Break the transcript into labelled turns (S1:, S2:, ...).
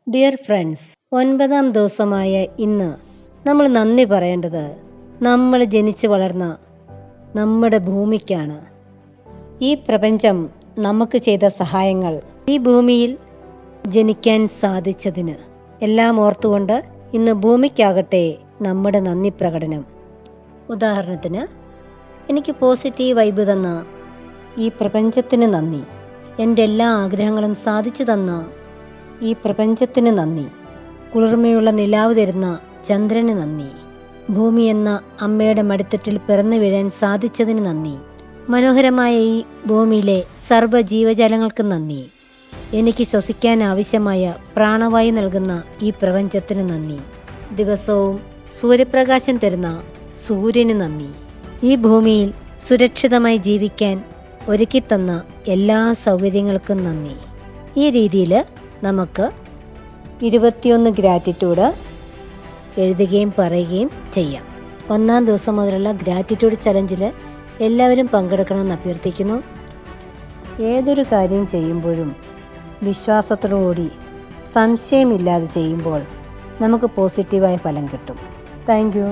S1: Dear friends, 9ാം ദിവസമായ ഇന്ന് നമ്മൾ നന്ദി പറയേണ്ടത് നമ്മൾ ജനിച്ചു വളർന്ന നമ്മുടെ ഭൂമിക്കാണ്. ഈ പ്രപഞ്ചം നമുക്ക് ചെയ്ത സഹായങ്ങൾ, ഈ ഭൂമിയിൽ ജനിക്കാൻ സാധിച്ചതിന് എല്ലാം ഓർത്തുകൊണ്ട് ഇന്ന് ഭൂമിക്കാകട്ടെ നമ്മുടെ നന്ദി പ്രകടനം. ഉദാഹരണത്തിന്, എനിക്ക് പോസിറ്റീവ് വൈബ് തന്ന ഈ പ്രപഞ്ചത്തിന് നന്ദി. എൻ്റെ എല്ലാ ആഗ്രഹങ്ങളും സാധിച്ചു തന്ന ഈ പ്രപഞ്ചത്തിന് നന്ദി. കുളിർമയുള്ള നിലാവ് തരുന്ന ചന്ദ്രന് നന്ദി. ഭൂമി എന്ന അമ്മയുടെ മടിത്തട്ടിൽ പിറന്നു വീഴാൻ സാധിച്ചതിന് നന്ദി. മനോഹരമായ ഈ ഭൂമിയിലെ സർവ്വ ജീവജാലങ്ങൾക്ക് നന്ദി. എനിക്ക് ശ്വസിക്കാൻ ആവശ്യമായ പ്രാണവായു നൽകുന്ന ഈ പ്രപഞ്ചത്തിന് നന്ദി. ദിവസവും സൂര്യപ്രകാശം തരുന്ന സൂര്യന് നന്ദി. ഈ ഭൂമിയിൽ സുരക്ഷിതമായി ജീവിക്കാൻ ഒരുക്കിത്തന്ന എല്ലാ സൗകര്യങ്ങൾക്കും നന്ദി. ഈ രീതിയിൽ നമുക്ക് 21 ഗ്രാറ്റിറ്റ്യൂഡ് എഴുതുകയും പറയുകയും ചെയ്യാം. 1ാം ദിവസം മുതലുള്ള ഗ്രാറ്റിറ്റ്യൂഡ് ചലഞ്ചിൽ എല്ലാവരും പങ്കെടുക്കണമെന്ന് അഭ്യർത്ഥിക്കുന്നു. ഏതൊരു കാര്യം ചെയ്യുമ്പോഴും വിശ്വാസത്തോടുകൂടി സംശയമില്ലാതെ ചെയ്യുമ്പോൾ നമുക്ക് പോസിറ്റീവായ ഫലം കിട്ടും. Thank you.